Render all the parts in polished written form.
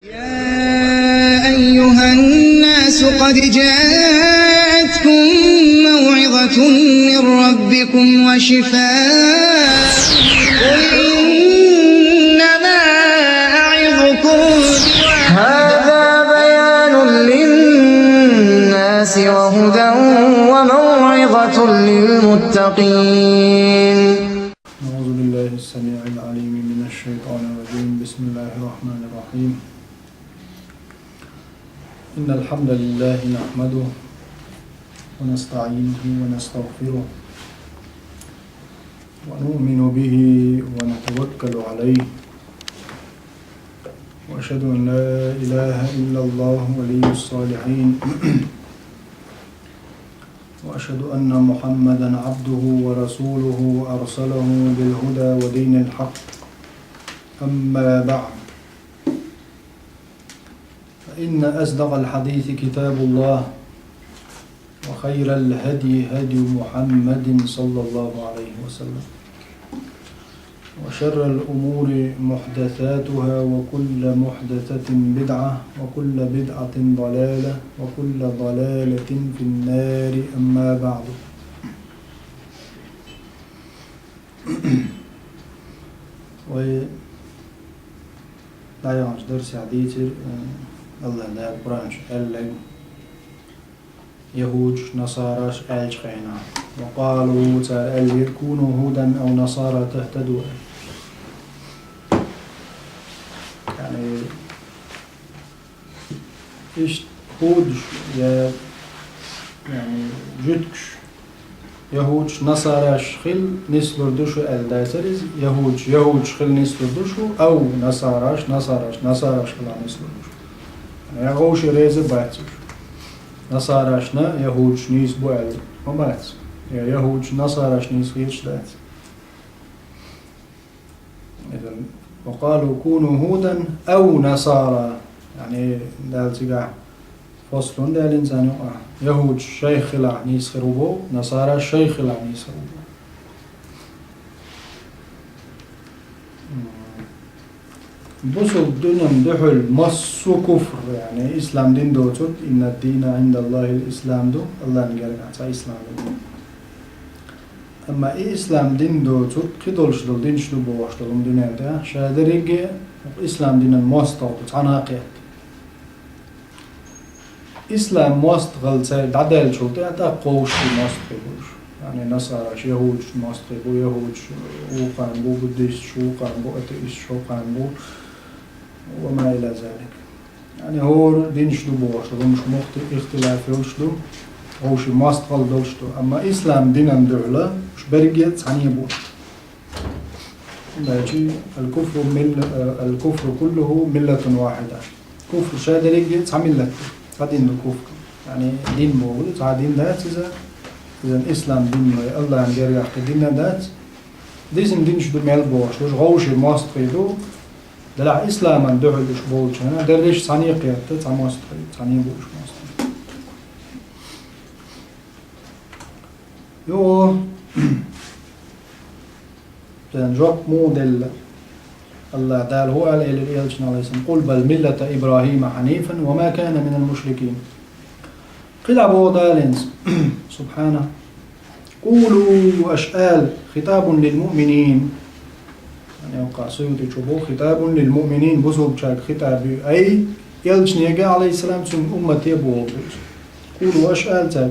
يا أيها الناس قد جاءتكم موعظة من ربكم وشفاء قل إنما أعظكم هذا بيان للناس وهدى وموعظة للمتقين. أعوذ بالله السميع العليم من الشيطان الرجيم. بسم الله الرحمن الرحيم. إن الحمد لله نحمده ونستعينه ونستغفره ونؤمن به ونتوكل عليه وأشهد أن لا إله إلا الله ولي الصالحين وأشهد أن محمدًا عبده ورسوله أرسله بالهدى ودين الحق. أما بعد، فإن أصدق الحديث كتاب الله وخير الهدي هدي محمد صلى الله عليه وسلم وشر الأمور محدثاتها وكل محدثة بدعة وكل بدعة ضلالة وكل ضلالة في النار. أما بعد، لا يعنش درس حديث الله لا القرآن شألق يهود نصارى شألج خينا وقالوا تعالى يكونوا هودا أو نصارى تهتدوا. يعني إيش هود يعني جدكش يهود نصارى شخل نسلور دوشو الدايسرز يهود شخل نسلور دوشو أو نصارى شخل نسلور دوشو. يعني غوش ريزة باتش نصارى شنا يهود شنيس بوال ما باتش يهود نصارى شنيس غيرش دات. إذن وقالوا كونوا هودا أو نصارى، يعني دالتقع فصلون دال إنسان يقع يهود شيخ لا نيس خروبو نصارى شيخ لا نيس خروبو. بصوا الدنيا مدحل مصو كفر، يعني إسلام دين دوتوت إن الدين عند الله الإسلام دو الله نقرق عطا إسلام دو. أما إسلام دين دوتوت قدولش دول دينش دو بوش دولم دنيا دا شادرق إسلام دين الموستوط تعناقيت إسلام موست غلطة دعدال شوطي أتا قوش دي موست قبوش، يعني نصارى يهود موست قبو يهود وقان بو بديست شو قان بو أتئيست شو قان بو وما إلى ذلك. يعني هو دينش دو بوش دولم مش اختلاف يوشدو هو شي موست غلطوشدو. أما إسلام دينم دعلا مش برقيت عني بوش باجي الكفر كله ملة واحدة. كفر شادرق تعمل دين الكفر، يعني دين بول تاع دين ذات إذا إسلام دين الله نجري يحكي دين ذات ديسن دين شدو ميل بوش لوش غوش ماست قيدو دلع إسلام ندعو لوش بولش هنا دريش ثانية قيادة تاع ماست قيد ثانية بوش ماست يو إذا جواب موديل الله تعالى هو قال إلى الإلشن عليه السلام قل بل ملة إبراهيم حنيفا وما كان من المشركين. قل أبو دالنس سبحانه قولوا أشآل خطاب للمؤمنين، يعني وقع سيوتي شبو خطاب للمؤمنين بسوب شاك خطاب أي يلشن يقع عليه السلام سن أمة يبو قولوا أشآل تاك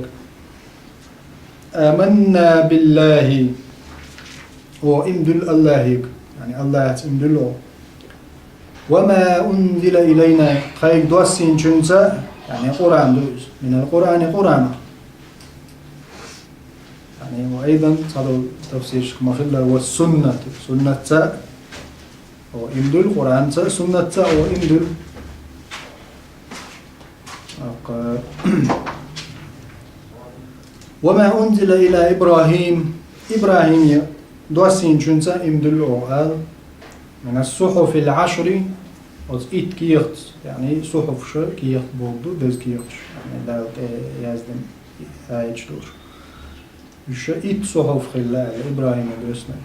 آمنا بالله وإمدل الله يعني الله يتمدله وما أنزل إلينا خير دوسين شنسا يعني قرآن دوز من القرآن قرآن. يعني وأيضا صاروا تفسير مخلة والسنة سنة وإمدل قرآن سنة وإمدل وما أنزل إلى إبراهيم دوسين شنسا إمدل أوغال من الصحف العشر وإيت كيرت، يعني صحف شو كيرت بوردو دز كيرت يعني لا يازدم هايتشلوش شو إيت صحف خلال إبراهيم دوسنا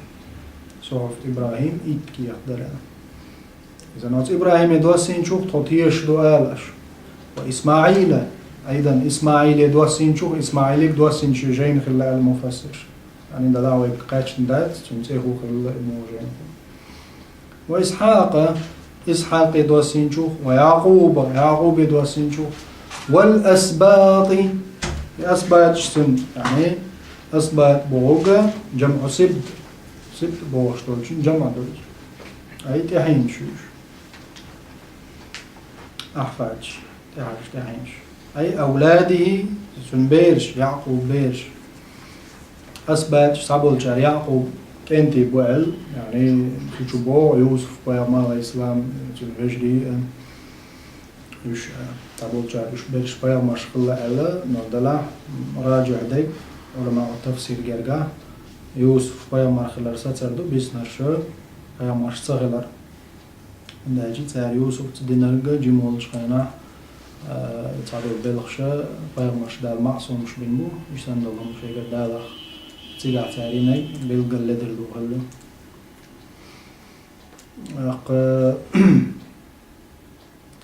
صحف إبراهيم إيت كيرت دلنا إذا نوت إبراهيم يدوسين شوف تطيش دؤالش وإسماعيل أيضا إسماعيل يدوسين شوف إسماعيل يدوسين شجين خلال المفسر يعني ده دعوة قاتش دات تنتهي خلال الموجين وإسحاق يدوسين شوف ويعقوب يدوسين شوف والأسباط الأسباط شتن يعني أسباط بوغا جمع سبت بوغش دولشن جمع دولش أي تحين شوش أحفادش تحينش أي أولاده سن بيرش يعقوب بيرش أسباط صابولشار يعقوب كنتي بوعل يعني تشوبو يوسف بيامال الإسلام الهجري يش صابولشار يش بيرش بيامال شخلا ألا نودلا راجع ديك علماء التفسير جرجع يوسف بيامال خلال ساتردو بيسنرشو بيامال صغير عندها تاع يوسف تدينرجع جمول شخينا تعرف بلخشة بيامال دال معصوم مش بينبو يسندلهم في قدالخ تيجا تاريني بيلقى لدرلو هلو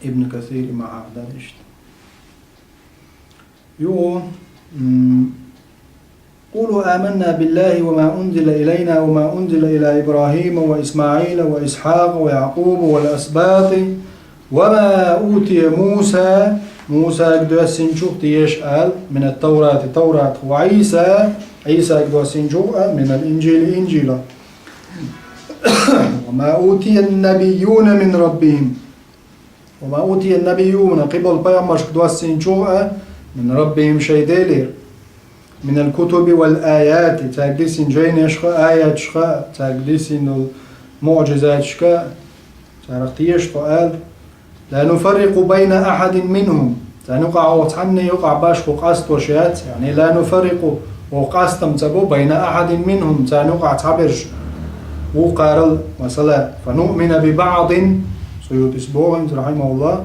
ابن كثير مع هذا إشت قولوا آمنا بالله وما أنزل إلينا وما أنزل إلى إبراهيم وإسماعيل وإسحاق ويعقوب والأسباط وما أوتي موسى قدوا سنشوف تيشأل من التوراة وعيسى قدوا سنشوف من الإنجيل إنجيلا وما أوتي النبيون من ربهم وما أوتي النبيون قبل بيامرش قدوا سنشوف من ربهم شيء ديلير من الكتب والآيات تاقديسين جين يشخى آيات شخى تاقديسين المعجزات شخى تارقتيش قال لا نفرق بين أحد منهم تنقع وتعني يقع باش وقاست وشيات يعني لا نفرق وقاستم تبو بين أحد منهم تنقع تعبرش وقارل مثلا فنؤمن ببعض سيوت اسبوع رحمه الله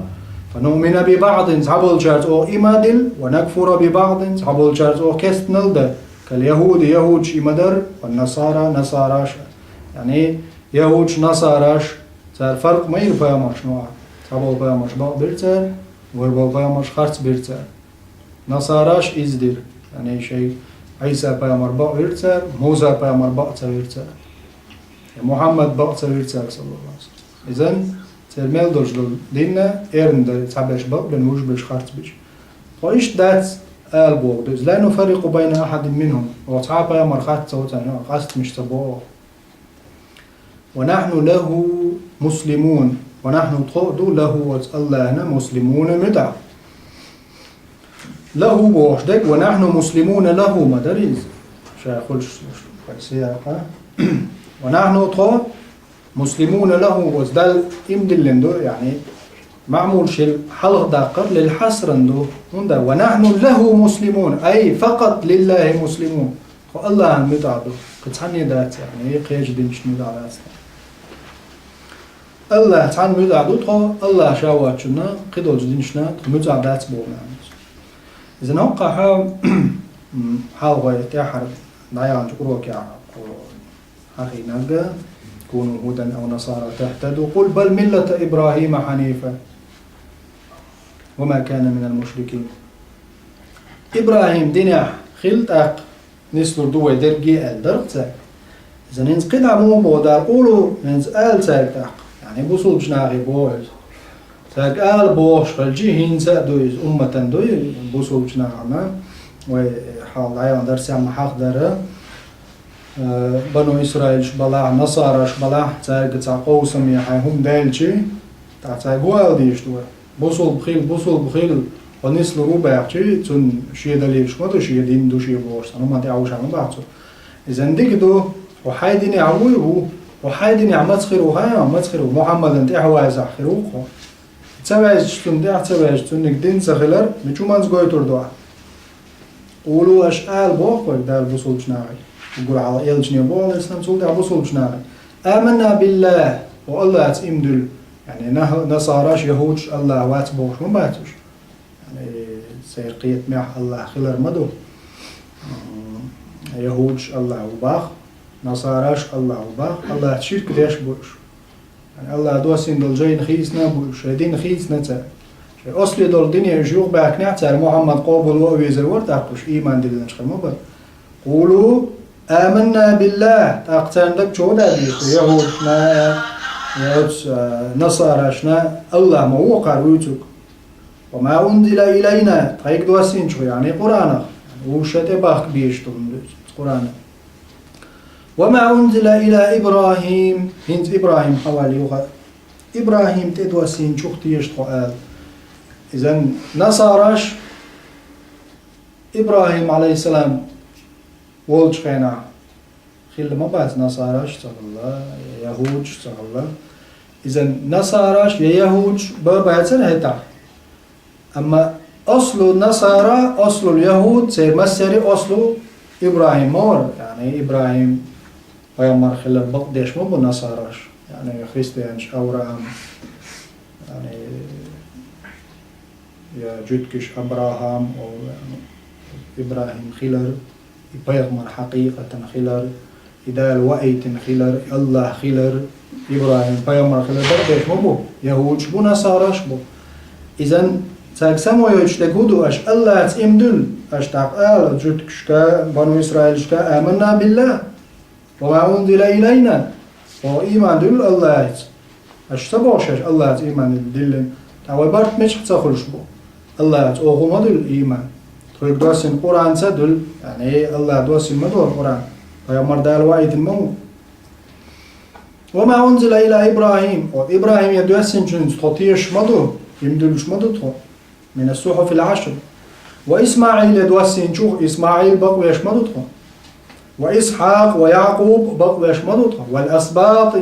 فنؤمن ببعض تعبل جارت أو إمادل ونكفر ببعض تعبل جارت أو كست نلد كاليهود يهود إمادر والنصارى نصاراش يعني يهود نصاراش تار فرق ما يرفع ماش نوع تعبل بيا ماش باق بيرتر وربل بيا ماش خرط بيرتر نصاراش إزدر يعني شيء عيسى بيا مر باق بيرتر موسى بيا مر باق بيرتر محمد باق بيرتر صلى الله عليه وسلم إذن ترميل دولجل دينا إيرن تعبش باق بنوش بيش خرط بيش وإيش دات البوغ دوز لا نفرق بين أحد منهم وتعا بيا مر خرط صوتنا قاست مش تبوه ونحن له مسلمون ونحن تقعدوا له الله مسلمون مدع له بوشدك ونحن مسلمون له مدريز شاخلش سياقة ونحن تقعد مسلمون له وزدال إمدلندو يعني معمول شيء حلق داقر للحسرندو ونحن له مسلمون أي فقط لله مسلمون الله مدعو قتعني ذات يعني قيج دينش مدعو الله تعالى مدعو الله شاواتشنا قدوج دينشنا مدعو ذات بونا إذا نوقع حاول تحر ضيان جروك يا أخي نلقى كونوا هودا أو نصارى تهتدوا قل بل ملة إبراهيم حنيفا وما كان من المشركين إبراهيم دينح خلت نسلو دوي درجي الدرجة إذا ننسقل عمو بودار قولوا ننسقال ساكتاق يعني بوصول جناغي بوز ساكال بوش فالجيهين سادويز أمة دوي بوصول جناغنا وحال عيان درسي عم حق داره بنو إسرائيل شبلاع نصارى شبلاع تاع قوسم يحي هم دالشي تاع قوال ديش دوي بوصول بخيل ونسل ربع شيء تون شيء دليش ما شيء دين دو شيء بورس أنا ما تعوش عم بعثه إذا عندك دو وحيدني عويه وحيدني عم تخير وهاي عم تخير محمد أنت عواز آخره تبعش تون ده تبعش تون دين سخلر بيشو منز قوي تردوا قولوا أشعال بوقك ده البصول جناعي يقول على يلجني بوال الإسلام سول ده البصول جناعي آمنا بالله والله تيمدل يعني نصاراش يهودش الله واتبوش ما باتوش سيرقية مع الله خلر مدو يهودش الله وباخ نصاراش الله وباخ الله تشيرك ديش بوش يعني الله دوسين دول جاين خيسنا بوشهدين خيسنا تا أصلي دول الدنيا يجيوك باكنا تا محمد قابل وأويزر ورد أقوش إيمان دلنا شخل مبا قولوا آمنا بالله تاقتان دك جودا بيخو يهودنا نصارشنا الله موقع ويتوك وما أنزل إلينا تايك دوسين شو يعني قرآن وشتى باخ بيشتون قرآن وما أنزل إلى إبراهيم هنز إبراهيم حوالي إبراهيم تدوسين شو اختيش قال إذن نصارش إبراهيم عليه السلام ولج خينا خيل ما بعد نصارش الله يهود الله إذن نصارش يهود بعد هتا أما أصل النصارى أصل اليهود سير مسري أصل إبراهيم مور يعني إبراهيم ويمر خلال بقديش مو بالنصارىش يعني خريستيانش أورام يعني يا جدكش أبراهام أو يعني إبراهيم خلال يبيغمر حقيقة خلال إذا الوقت خلال الله خلال إبراهيم بيغمر خلال بقديش مو يهود شبو نصارىش بو إذن تاكسمو يجتكودو أش الله تإمدل أش تقال جدكشكا بنو إسرائيلشكا آمنا بالله وما أنزل إلينا وإيمان دل الله أش تبوشش الله إيمان دل تاوي بارت مش تخلش بو الله أوغم دل إيمان تقول دوسين قرآن سدل يعني الله دوسين مدور قرآن ويامر دال وايد المو وما أنزل إلى إبراهيم وإبراهيم يدوسين جنس تطيش مدور يمدلش مدور من الصحف العشر وإسماعيل يدوسين شوخ إسماعيل بقوا يشمدوتهم وإسحاق ويعقوب بقوا يشمدوتهم والأسباط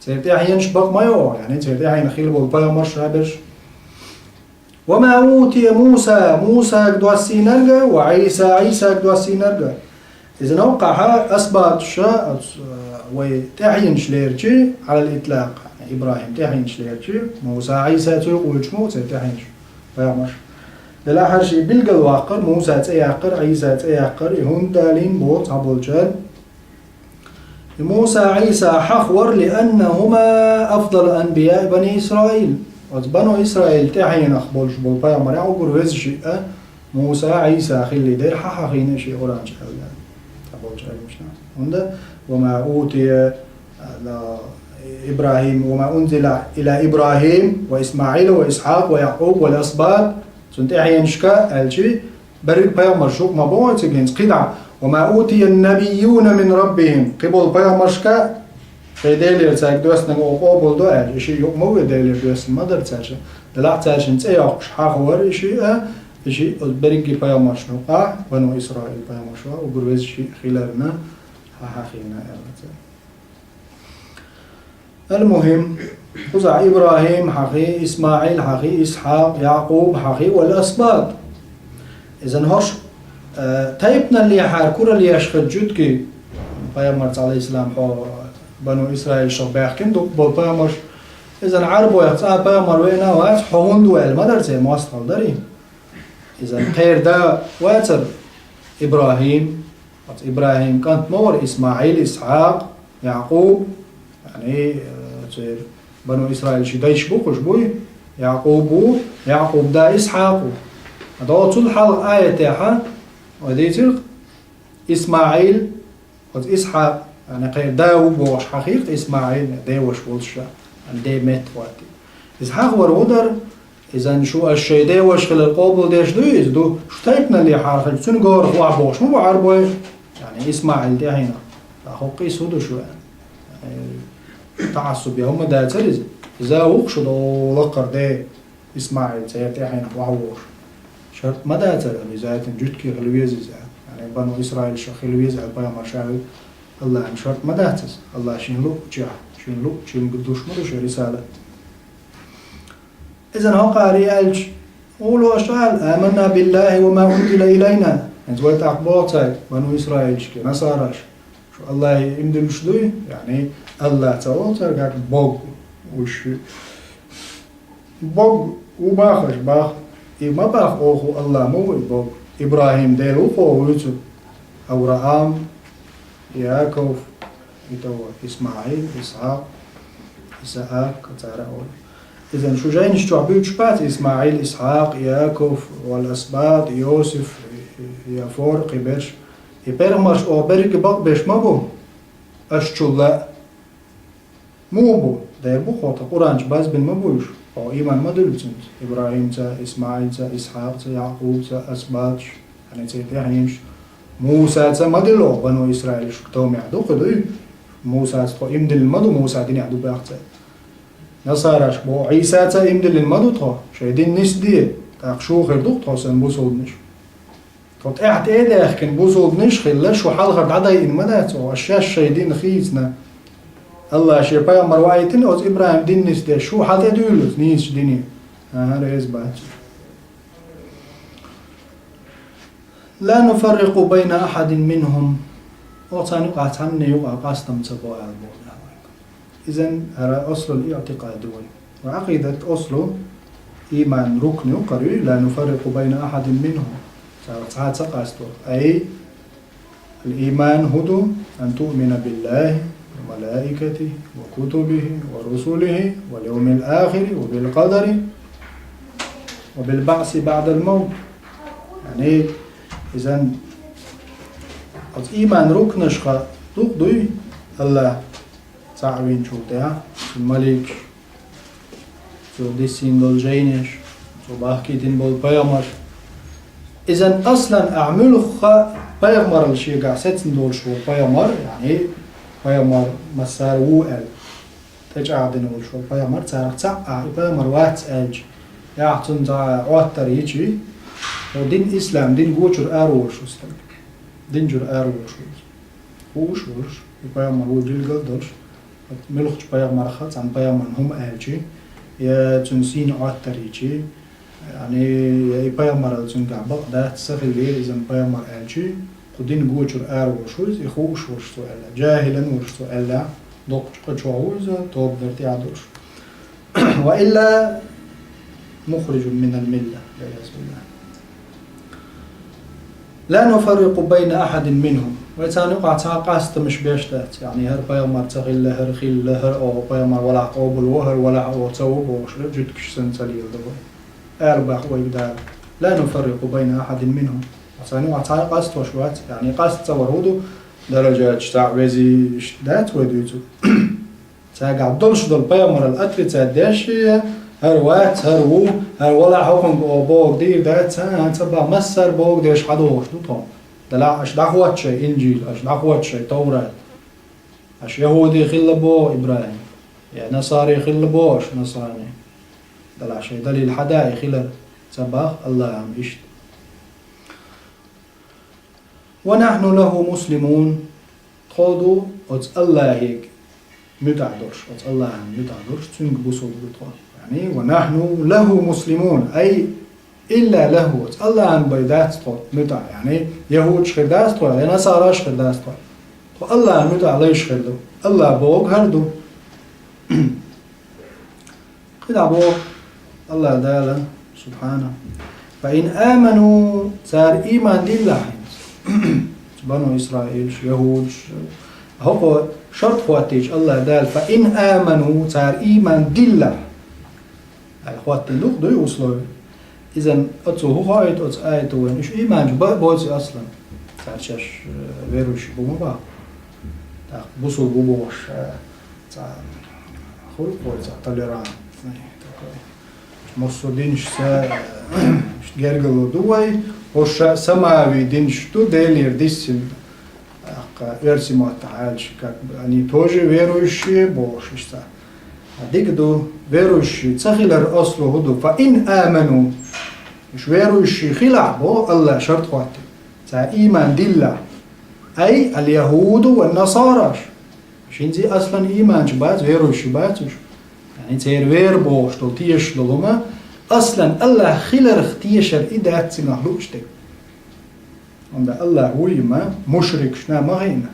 سيتحينش بق ما يو يعني سيتحين خيل بالبيامر شابش وما أوتي موسى دوسين نرجع وعيسى دوسين نرجع إذا نوقع أسباط شاء وتحينش ليرجي على الإطلاق يعني إبراهيم تحينش ليرجي موسى عيسى تقول شمو سيتحينش بيامر للآخر شيء بلغ الواقر موسى تأيقر عيسى تأيقر يهون دالين بوت عبولجان موسى عيسى حخور لأنهما أفضل أنبياء بني إسرائيل وبنو إسرائيل تحين أخبولش بالبيامر يعقر ويز شيء موسى عيسى خلي دير حخين شيء أورانج عبولجان مشنا وما أوتي إبراهيم وما أنزل إلى إبراهيم وإسماعيل وإسحاق ويعقوب والأسباط سنتحين شكا الشي بريد بيامر شوك ما بوعد سجنس قدعة وما أوتي النبيون من ربهم قبل بيامر شكا في ديلير تاك دوسنا وقابل دوال إشي يقمو ديلير دوسنا ما در تاشا دلع تاشا نتأيقش حاخور إشي بريد بيامر شوكا بنو إسرائيل بيامر شوكا وبرويز شي خلالنا حاخينا المهم خزع إبراهيم حقي إسماعيل حقي إسحاق يعقوب حقي والأسباط إذن هش تايبنا اللي حاركورا اللي يشخد جدكي بيامرت عليه السلام بنو إسرائيل شو بيحكين دوك بالبيامر إذن عربو يقصى بيامر وينا وات حوون دوال مدر زي موصل داري إذن خير دا واتر إبراهيم كانت مور إسماعيل إسحاق يعقوب يعني بنو إسرائيل شي دايش بوكش بوي يعقوب دا إسحاق هذا طول حال آية تاعها وديتر إسماعيل وإسحاق يعني غير داو بوش حقيقة إسماعيل داوش بولشا دي مت واتي إسحاق ورودر إذا شو الشيء داوش خلال القابل داش دويز دو شو تايبنا اللي حارخل سن قار خوا بوش مو بعربوي يعني إسماعيل دي هنا أخو قيس هدو شو يعني تعصب يا هم دا تريز إذا وقشوا دو لقر دي إسماعيل سيرتي حين وعوور شرط ما دا ترى إذا تنجد كي غلويز يعني بنو إسرائيل شو غلويز على بيامر شاوي الله عن شرط ما دا تز الله شين قدوش مدوش رسالة إذن هو قاري ألج قولوا أشعال آمنا بالله وما أنزل إلينا انتويت أقباطي بنو إسرائيل شكي نصارش شو الله يمدل شدوي يعني الله تعالى ترجع بوج وش بوج وباخش باخ ما باخ أخو الله مو بوج إبراهيم ديلو فوجته أبراهام يعقوب يتوه إسماعيل إسحاق إسحاق تعرفون إذا شو جاي نشتوع بيوت شبات إسماعيل إسحاق ياكوف والأسباط يوسف يافور قبش يبرمش أو بريك بق بيش ما بو أشتولا مو بو ده بو خاطر قرآن باز بن ما بوش أو إيمان ما دلتنت إبراهيم تا إسماعيل تا إسحاق تا يعقوب تا أسباط يعني تيتيحنيش موسى تا ما دلو بنو إسرائيل شو كتوم يعدو قدوي موسى تا إمدل المدو موسى دين يعدو بأخته نصارش بو عيسى تا إمدل المدو تا شايدين نس دي تاقشو خير دوق تا سن بوصودنش tot echt eedegen boezeld nishchil شو حلقة عداي إن مدات وأشياء شايدين خيزنا الله شيء بيا مروايتين أو إبراهيم دين نسده شو حتى دولت نيش ديني هذا إثبات لا نفرق بين أحد منهم وطاني قاتمني يقع قاستم تبوع البوضة إذن هذا أصل الاعتقاد وعقيدة أصله إيمان ركن قري لا نفرق بين أحد منهم أي الإيمان هو أن تؤمن بالله وملائكته وكتبه ورسله واليوم الآخر وبالقدر وبالبعث بعد الموت يعني إذن الإيمان ركن شخا تقضي الله تعوين شوتها الملك شو ديسين دول جينش شو باحكي دين بول بيامر إذن أصلاً أعمل بيغمر الشيء قاعدين دول شو بيغمر يعني بيغمر مسار وقل تجعدين دول شو بيغمر تعرف تعقع بيغمر وات أج يعطون تا أوتر يجي ودين إسلام دين جوجر أروش وستن دين جر أروش وش بيغمر وجيل قدرش ملخش بيغمر خط عن بيغمر هم أجي يا تنسين أوتر يجي يعني يبيامر الزنقع بقدات سفل ليه إذا بيامر ألشي قدين جوجر وشوز يخوش وشتو ألا جاهلا وشتو ألا دوق قشوز توب درتي عدوش وإلا مخرج من الملة والعياذ بالله لا نفرق بين أحد منهم ويتاني قاعد قاست مش بيشتات يعني هر بيامر تغيل هر خيل هر أو بيامر ولا قوبل وهر ولا أو توب وشرب جدكش سنتليل دبوي أربع ويقدر لا نفرق بين أحد منهم ثاني وعطاي قاست وشوات يعني قاست تصورهودو درجات تعويزي اشتدات وديتو تاقع دولش دول بيامر الأكل تاداشي هروات هرو هر ولا حوكم بوغ دير دات تبع مسر بوغ ديش حدوش دوتهم دلا اش دعوات شي إنجيل اش دعوات شي توراة اش يهودي خلبو إبراهيم يعني نصاري خلبوش نصراني دلع شيء دليل حدائق خلال سباق الله عم إشت ونحن له مسلمون خذوا أت الله هيك متعدرش أت الله عم متعدرش تنق بصوت بطوال يعني ونحن له مسلمون أي إلا له أت الله عم بيدات طول متع يعني يهود شخداس طول يعني نصارى شخداس طول الله عم متع ليش خلو الله بوق هردو قد بوق الله داله سبحانه فإن آمنوا صار إيمان لله بنو إسرائيل يهود هو شرط خواتيج الله دال فإن آمنوا صار إيمان لله الخوات اللوك دو يوصلوا إذن أتو هو آيت وين إيش إيمان بوزي أصلا صار شاش ويروش بوما با بوصل بوبوش خلق ويزا طليران مرصودينش جرجلو دوي وش سماوي دينش تو ديلير ديسن ارسي ما تعالش يعني توجي ويروشي بوش اشتا هديك دو ويروشي تسخيلر اصله هدو فإن آمنوا مش ويروشي خلع بو الله شرط خواتي تا إيمان دلله أي اليهود والنصارى مش انزي أصلا إيمان شبات ويروشي باتوش يعني تير وير بوش دول تيش دولما أصلا الله خلر اختيشر إدات سنحلوش دي عند الله هو ما مشرك شنا مغينا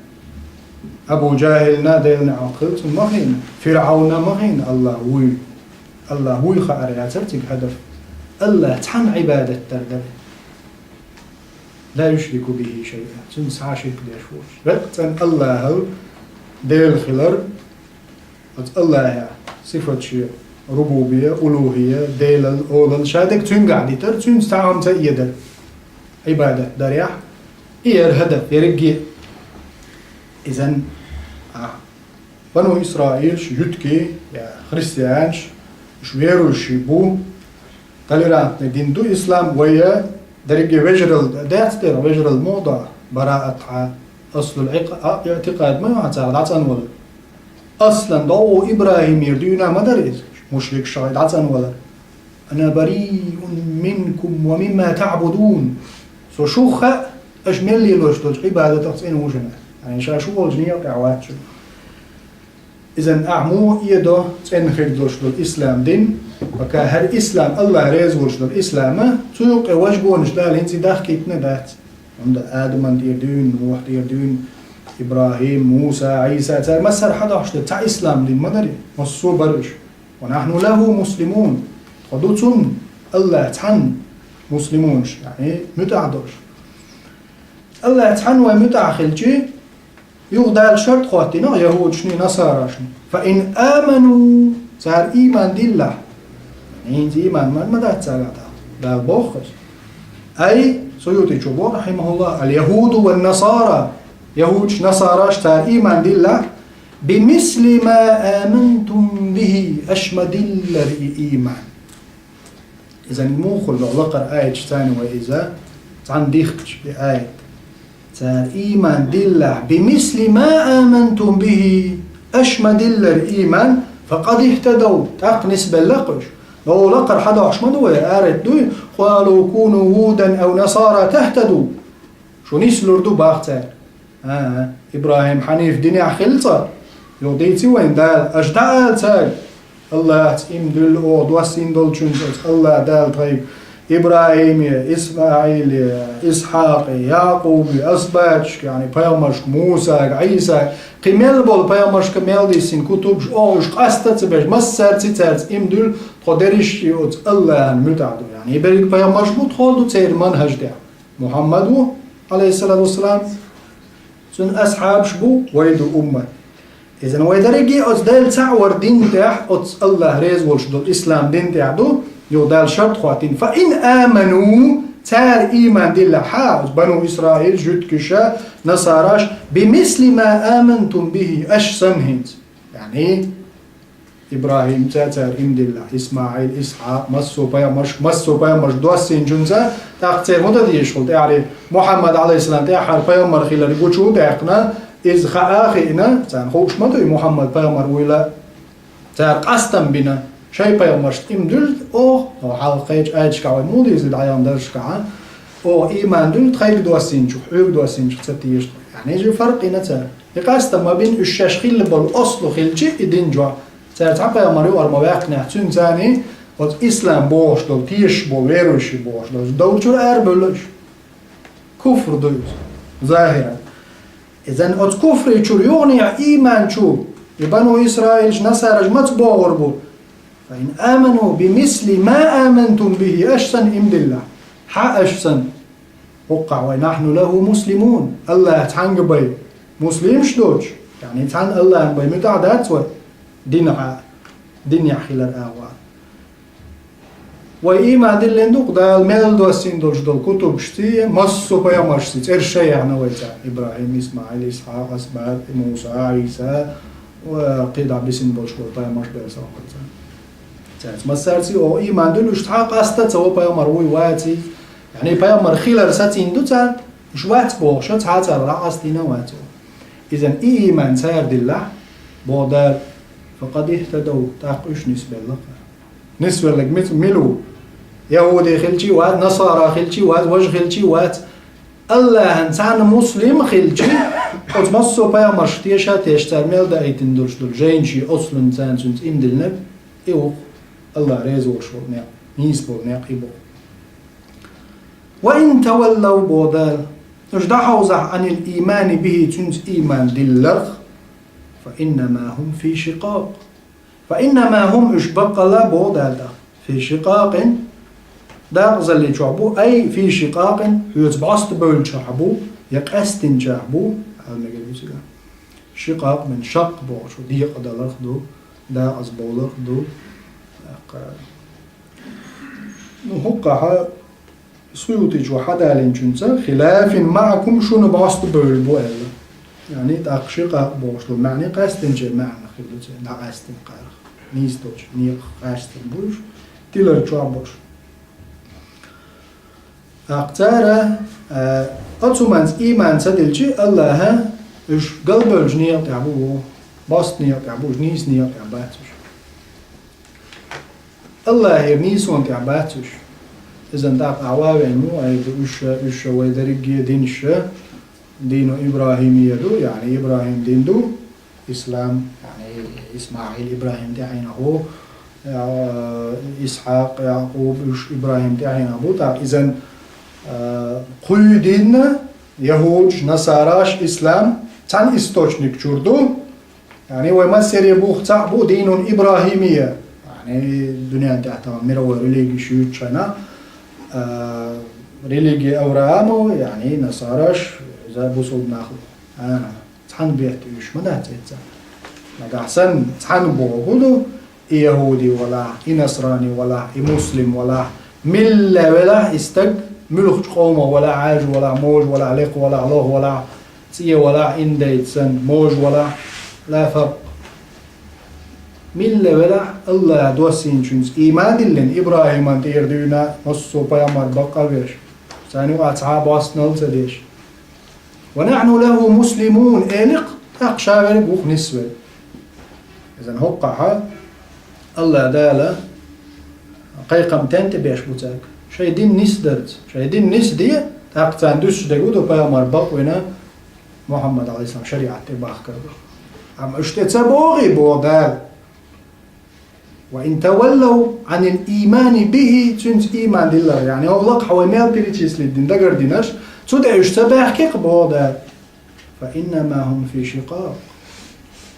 أبو جاهل نادلنا عقلت مغينا فرعون مغينا الله هو خارج ترتق هدف الله تحن عبادة تردد لا يشرك به شيئا تنسى شرك ليشوش رقتا الله ديل خلر الله يا صفة شيء ربوبية ألوهية ديلل أولل شادك تون قاعد تون استعام تأيدر عبادة دريح هدف يرجع إذن بنو إسرائيل يتكي يا خريستيانش شويرو شيبو تليران دين دو إسلام ويا درجة وجرل داتر وجرل موضة براءة أصل الاعتقاد ما يعتقد عن ولا أصلا دو إبراهيم يردينا مدرس مشرك شاهد عن ولا أنا بريء منكم ومما تعبدون سو شو أجمل لي لوش عبادة تصين وجنا يعني شو الجنية قعوات شو إذن أعمو يدو تصين خير لوش الإسلام دين وكهر إسلام الله ريز وش الإسلام سوق وجبون جدال هنسي داخل كيتنا دات عند آدم يردون نوح يردون إبراهيم موسى عيسى مسر حدا عشت تاع إسلام دين مدري مصو برش ونحن له مسلمون قدوتهم الله تحن مسلمون يعني متعدوش الله تحن ومتعخلجي يغدال شرط خواتنا يهود شني نصارى شني فإن آمنوا صار إيمان دلله يعني إيمان ما دات سالتها ده بوخش أي سيوتي شبور رحمه الله اليهود والنصارى يهود نصارى اشتار إيمان دلله بمثل ما آمنتم به أشمد الإيمان إذا موخل لقر آية ثانية وإذا تعنديختش بآية صار إيمان دلله بمثل ما آمنتم به أشمد الإيمان فقد اهتدوا تاق نسبة لقش لو لقر حدا عشمدوا يارد دوي قالوا كونوا هودا أو نصارى تهتدوا شو نسلور دو باختار إبراهيم حنيف دنيا خلصة يوديتي وين دال أجدال تاج الله تيم دل أو دوسين دل شنسوس الله دال طيب إبراهيم إسماعيل إسحاق يعقوب أسباتش يعني بيامرش موسى عيسى قمل بول بيامرش كمل دي سين كتب أوش قصة تبج مسر تترت إم دل قدرش يوت الله متعدو يعني يبرك بيامرش متخلدو تير منهج ده محمد عليه الصلاة والسلام سن أصحاب شبو ويدو أمة إذن ويدرجي أصدال تعور دين تاع أص الله ريز والشدو الإسلام دين تاع دو يودال شرط خواتين فإن آمنوا تار إيمان دل حاج بنو إسرائيل جد كشا نصاراش بمثل ما آمنتم به أشسنهنت يعني إبراهيم تار إم دل إسماعيل إسحاق مسو بيامرش دوسين جنزا تاقتير مدى ديشغل يعني محمد عليه السلام تاحر بيامر خلال يقول تاقنا إذ خاخينا تان خوش مدى محمد بيامر ويلا تار قستم بنا شيء بيامرش إم دل أو حلقيج آيش كاوي مودي يزيد عيان درش كعان أو إيمان دل تخيل دوسين شو حيوك دوسين شو تتيش يعني يجي فرق نتا يقستم ما بين الشاش خيل بالأصل خيل شيء إدين جوا تار تعب بيامر وارما واقنا تون زاني wat islam boos do tiers bo werushi boos do doodjur erbulus kufr dood ظاهرا اذا ات كفر يشور يغني ايمان شو بنو اسرائيل نصارى متبوغر بو فان امنوا بمثل ما امنتم به اشسن ام الله حق اشسن وقع ونحن له مسلمون الله تعنق بي مسلم شدوج يعني تعن الله بي متعدات دين خلال الاوان وإيمان دلين دوق دال ميل دوسين دوش دول كتب شتي مصو بيامرشتي إرشيع نويتا إبراهيم إسماعيل إسحاق أسبات موسى عيسى وقيد عبدسين بوش دول بيامرش بيسا وقلتا مسارتي أو إيمان دلوش تحاق أستتا و بيامر ويواتي يعني بيامر خلال ساتين دوتا مش وات بوش تحاتا رعاستي نواتو إذن إيمان سير دلله بودال فقد اهتدوا تاقوش نسبة لك نسبة لك ملو يهودي خلشي وات نصارى خلشي وات وجه خلشي وات الله انسان مسلم خلشي قد مصو بيامرش تيشا تيشتر ميل دا ايتن دولش دول جينشي اصل انسان سنت امدل نب ايو الله ريزو شو نيق نيسبو نيق ايبو وإن تولوا بودال اجدحوا عن الإيمان به تنس إيمان دلرخ فإنما هم في شقاق فإنما هم إشبق لا بودال في شقاق دا زلي شعبو أي في شقاق يتبعست بول شعبو يقستن شعبو شقاق من شق بو شو ضيق دلرخ دو دا أزبولك دو نهقها سيوتي جو حدا لنشنسا خلاف معكم شنو باستو بولبو ألا يعني تأقشق بوشلو معني قاستن جي معنى خلوتي دا قاستن قارخ نيستوش نيق قاستن بوش تيلر جوا بوش أقتارا أتسومانس إيمان سدلجي الله إش قلبج نيق يعبوه باست نيق يعبوه نيس نيق يعباتوش الله يرنيسون يعباتوش إذن داق أعوابين مو أيضا إش ويدرقية دينش دينو إبراهيمية دو يعني إبراهيم دين دو إسلام يعني إسماعيل إبراهيم دعين هو إسحاق يعقوب إش إبراهيم دعين أبو تاق إذن قوي دين يهود نصاراش إسلام تان إستوشنك جردو يعني وما سيري بوخ تعبو دين إبراهيمية يعني الدنيا تحتها مروة ريليجي شيوت شنا ريليجي أورامو يعني نصاراش إذا بوصل ناخذ تحن بيحتوش ماذا تيتزا لقى أحسن تحن بوغودو يهودي ولا نصراني ولا مسلم ولا ملة ولا استق ملوخ قومه ولا عاج ولا موج ولا عليق ولا الله ولا سي ولا إنديتسن موج ولا لا فرق ملة ولا الله دوسين شنز إيمان دلن إبراهيم أنت يردونا نصو بيامر بقى بيش سانو أصحاب أصنال سديش ونحن له مسلمون إلق أقشاور بوخ نسوة إذن هقعها الله دالا قيقم تنت بيش بوتاك شايدين نس درت شايدين نس دي تاقتان دوش دقودو بيامر بقونا محمد عليه السلام شريعة تباخ كربو أما اشتتبوغي بودال وإن تولوا عن الإيمان به تنس إيمان لله يعني أغلق حواميال بريتيس للدين دقر ديناش تدعي اشتباح كيق بودال فإنما هم في شقاق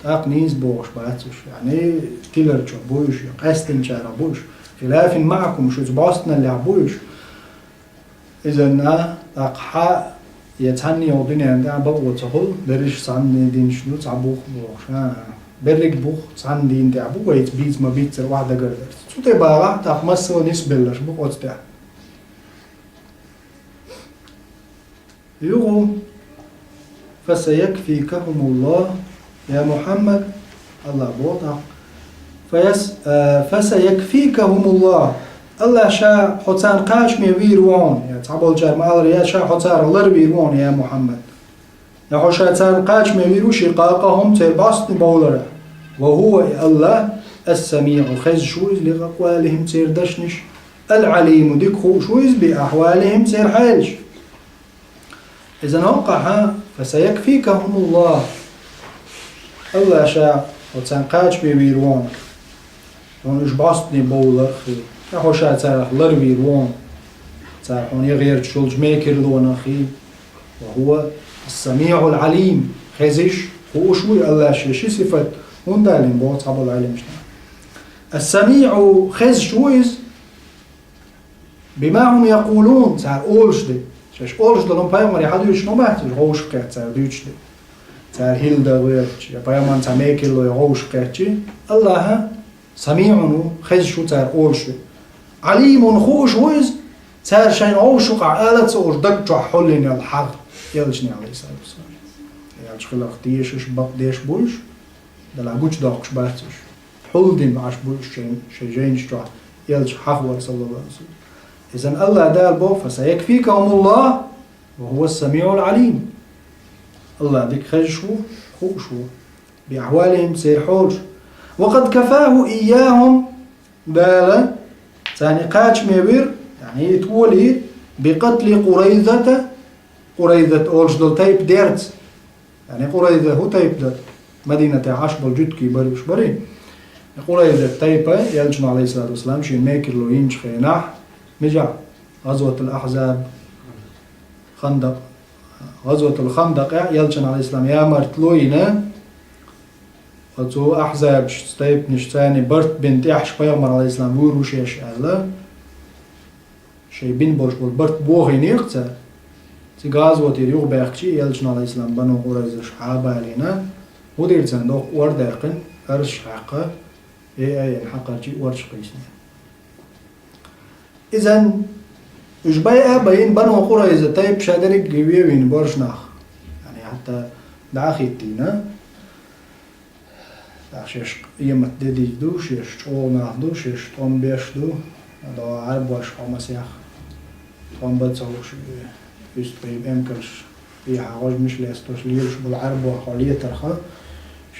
تاق نيز بوش باتوش يعني تيلرچو بوش قاستن شارع بوش خلاف معكم شو باستنا اللي عبوش إذن تاق حا يتهني ودنيا عندها بقوة تقول بريش صعن دين شنو تعبوخ بوخ بريك بوخ صعن دين تعبو ويتبيت ما بيت واحدة قردر شو تبغى تاق مصر نسبلش بقوة تاع يغو فسيكفيكهم الله يا محمد الله بوضع فسيكفيكهم الله الله شا حسان قاش مي ويروان يا تعبول جار ما يا شا حسان الله ويروان يا محمد يا حسان قاش مي ويرو شقاقهم تباست بولره وهو الله السميع خز شويز لأقوالهم تير دشنش العليم ديكو شويز بأحوالهم تير حالش إذا وقع فسيكفيكهم الله الله شاء وتنقاش بيروان ونش باستني بولر خي يا خوشا تاع لر بيروان تاع هون يغير شولج ميكر لون اخي وهو السميع العليم خزيش هو شوي الله شي صفه هون دالين بو صاب العلم شنو السميع خز شويز بما هم يقولون تاع اولش دي شاش اولش دلون بايمر يحدو شنو بحث هوش كات تاع دوتش دي تاع هيلدا ويرتش يا بايمان تاع ميكل لو يغوش كاتشي الله سميع خز شو تاع اولش عليم خوش ويز تاع شين اوش وقع آلت اور دق حلين الحق يلشني عليه الصلاه والسلام يعني شغل اختيش بق ديش بوش دلا بوش داقش باتش حل دين عش بوش شيجين شتوع يلش حق صلى الله عليه وسلم إذن الله دال بو فسيكفيكهم الله وهو السميع العليم الله ديك خشو خوشو بأحوالهم سيحوش وقد كفاه إياهم دالا ثاني قاش ميبير يعني يتولي بقتل قريظة أولش دول تايب ديرت يعني قريظة هو تايب ديرت مدينة عشبل جدكي بريش بري قريظة تايبة يلجن عليه الصلاة والسلام شين ميكر لو ينش خيناح مجا غزوة الأحزاب غزوة الخندق يلجن عليه السلام يا مرتلوينا غزوة أحزاب ستيب نشتاني برت بنت يحش بيامر عليه السلام ويروش يشعلا شي بين بوش برت بوغي نيقتا تي غزوة يريغ باقشي يلجن عليه السلام بنو قريظة شحابة علينا ودير تندوق ورداقن أرش حقا أي حقر جي ورش قيسنا إذن إيش بقى بين بنو قريظة طيب شادرك جويين برشناخ يعني حتى داخيتينا داشش يمت ددي دوش يشتون دوش يشتون بيشدو هذا عرب واش مسيح طن بتصوش يستوي بيمكرش في حاجة مش لاستوش ليش بالعرب وخليه ترخى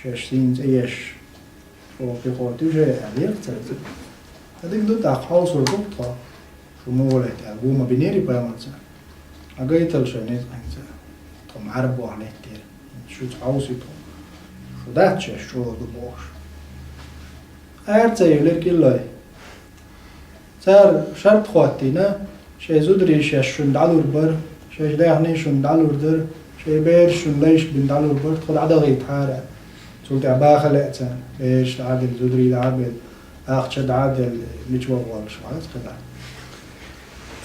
شاشين زيش وفي قوتي جاي عليه ترى هذيك دو تاخوص الربطة شو مولد أبو ما بينيري بيامرزا أجاي تلشيني زين طم عرب وعليه كتير شو تعوصي طم شو ده شو دبوش أرتي يقولك الله صار شرط خواتينا شيء زودري شيء شون دالور بر شيء داعني شون دالور در شيء بير شون ليش بن دالور بر خد عدا غيت حارة سولت عبا خلقتان بيش عادل زودري عادل أخشد عادل مش وغوال شو عايز كذا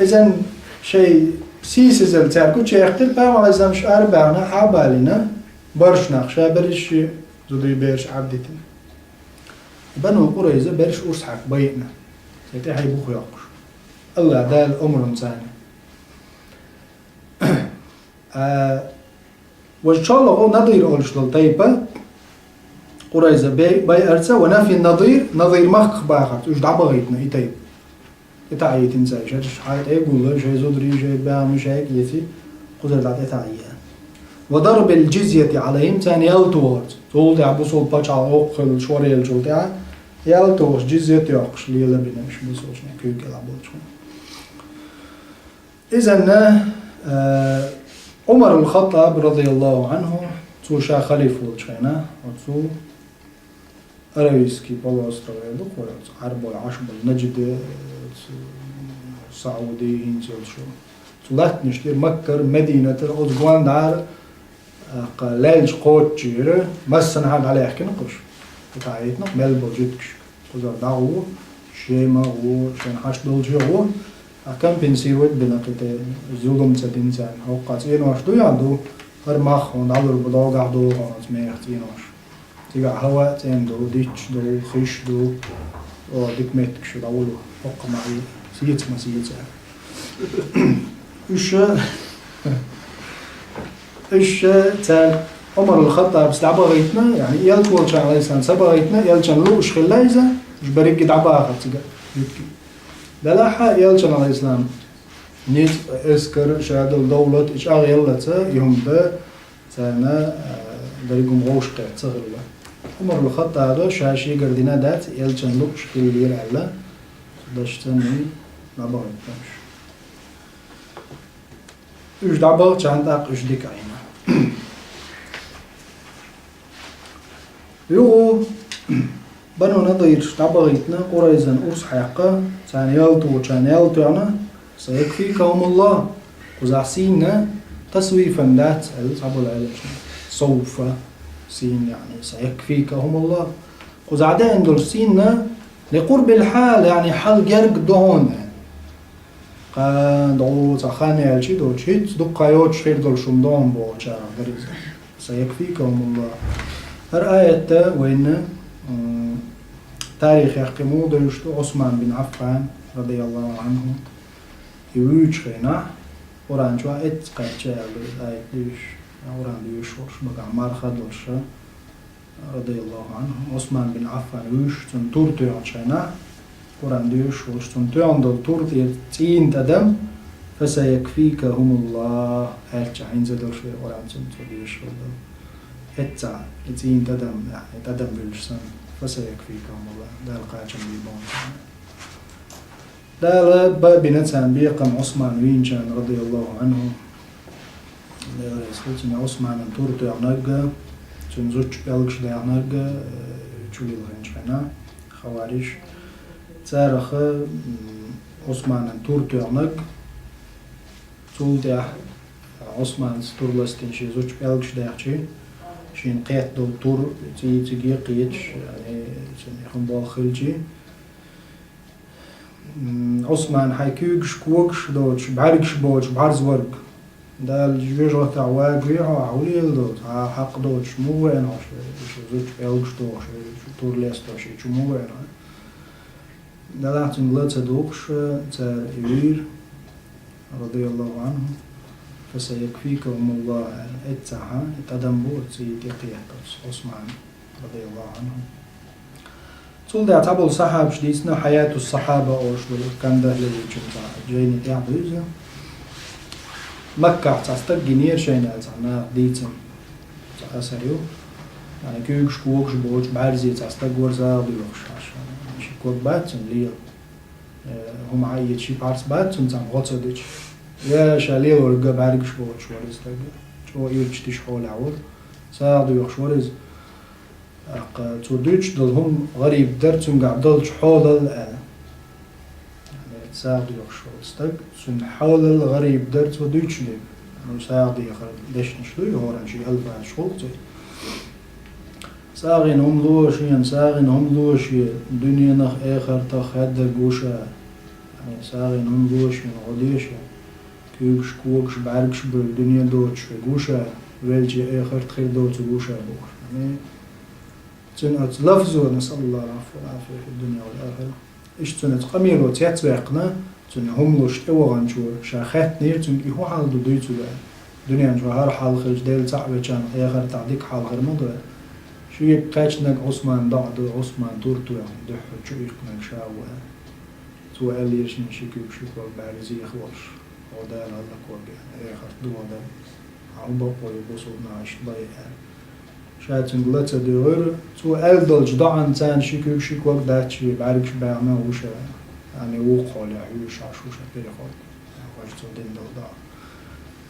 إذن شيء سيس زل تعرف كل شيء يختلف بقى على زمن شعر بعنا حبالنا برش نقشة برش زودري بيرش عبدتنا بنو قريظة برش أرسحك بيتنا سيتي حي بوخ يقش الله ده الأمر ثاني وإن شاء الله هو نظير أولش للطيبة قريظة بي أرسا ونافي النظير نظير مخ باخت وش دعبا غيتنا إيتايب إتاعيت إنساي شاش حاجة يقول شاي زودري شاي بام شاي كيسي قدر دعت إتاعيان وضرب الجزية عليهم ثاني يلتوات تقول تعبو صول باش على أوقل شوري الجول يلتوش جزية يقش ليلا بنا مش بصوش نكيوك يلعبوش إذن عمر الخطاب رضي الله عنه تو شا خليفة شينا وتو أرويسكي بالله استوى عرب العشب النجد سعودي هنسل شو تلات نشتير مكر مدينة أوزغوان دار قلالش قوت جيرة مسن هاد عليه حكي نقش بتاعيتنا ملبو جدكش قدر دعوه شيما هو شين حاش دول جيوه كم بنسيوت بنقطة زولم تدينزان هو قاسين واش دو يعدو هرمخ وندعو البضاء قعدو خلاص ما يختين واش تيجا هوا تين دو ديتش دو خيش دو ديك ميتكش دعولو فوق معي سيت ما سيت إيش تال عمر الخطاب سلعبا غيتنا يعني يلتول شان عليه سان سبا غيتنا يلشان لو إش خلايزة إش بريق دعبا آخر تيجا دلاحة يلشان على الإسلام نيت إسكر شهادة الدولة إش أغيلتا يهم دا تانا دريقهم غوش قيت صغر الله عمر الخطاب شاشي قردنا دات يلشان لو إش خليل على داشتاني دعبا غيتناش إش دعبا چند أق إش ديك عينا يو بنو نضير دعبا غيتنا قريزا أرس حيقا تاني يلتو وچان يلتو أنا سيكفيكهم الله وزعسينا تسويفا لا تسأل صعب العلم سوف سين يعني سيكفيكهم الله وزعدين دول سينا لقرب الحال يعني حال جرق دون دو تخاني علشي دو تشيت دو قايوت شفير دول شمدون بو جارة غريزة سيكفيكهم الله هر آية وين تاريخ يحكمو دوشتو عثمان بن عفان رضي الله عنه يويش خينا وران شوا اتقاتشا آية ديش وران ديش ورش بقى مارخة دوش رضي الله عنه عثمان بن عفان يويش تن تورتو يعنشينا وران ديش ورش تن تيان دول تورتو تين تدم فسيكفيكهم الله هالشا عين زدوش وران تن توديش ودو اتسع تين تدم يعني تدم بالجسم فسيكفيكهم الله ده القاعدة بيبون ده بابنا تان بيقم عثمان وينشان رضي الله عنه ده رسولتنا عثمان تورتو يعناقا تنزوج بلغش ده يعناقا تشولي الهنشانا خوارج تارخ عثمان تورتو يعناق تول ده عثمان ستورلستين شي زوج بلغش ده يحشي شين قيت دول تور تيجي قيتش يعني يخون بالخلجي عثمان حيكيوكش كوكش دوش بعرقش بوش بعرز ورق دال جوجو تاع واقعو عولي الدوت حق دوت شمو وين شو زوج بيلش دوش تور ليستو شي شمو وين دال تنغلت دوقش تا يوير رضي الله عنه فسيكفيكهم الله اتسعها اتدمبوت سيدي قيادة عثمان رضي الله عنه تقول ده تعبوا الصحابة شديسنا حياة الصحابة أو شو كان ده اللي جمع جيني تعبوزه مكة تستجي نير شيء أنا ديتم تأسيو يعني كيوش كوكش بوش بعرزي تستجي ورزا بيوش عشان مش كوك باتم ليه هم عايد شي بارس باتم زم غطس ديش يا شاليه ورجع بعرقش بوش ورز تجي شو يرجتش حول عود ساعدوا يخشورز توديش دلهم غريب درتم قاعد دلش حول يعني ساعدوا يخشور استج سن حول الغريب درت وديش لي ساعد يخرج ليش نشلو هورن شي ألف شغلتي ساغين هم لوشين ساغين هم لوشي دنيا نخ آخر تخد جوشة يعني ساغين هم لوشين غديشة كيوش كوكش بعرقش بالدنيا دوتش جوشة ويلجي آخر تخيل دوت جوشة بوش يعني تنقط لفظه نسأل الله العافية في الدنيا والآخرة إيش تنت قميرو تيتوقنا تن هم لوش أوغان شو شاخات نير تن إيهو حال دو دويتو دنيا شو هار حال خرج ديل تعبه كان آخر تعديك حال غير مضوع شو يبقاش نك عثمان ضعد عثمان دورتو يعني دحو شو يكون شاوه تو قال ليش نشيكو بشيكو بعرزي يخوش ودال هلا كوجه آخر دو هذا عمبا ويبصونا عش ضيع شايتن غلطة دور تو قال دلج ضعن تان شيكو داتشي بعرفش بعمل وش يعني وقع لعيوش عشوش كده خالص وجدوا دين ضع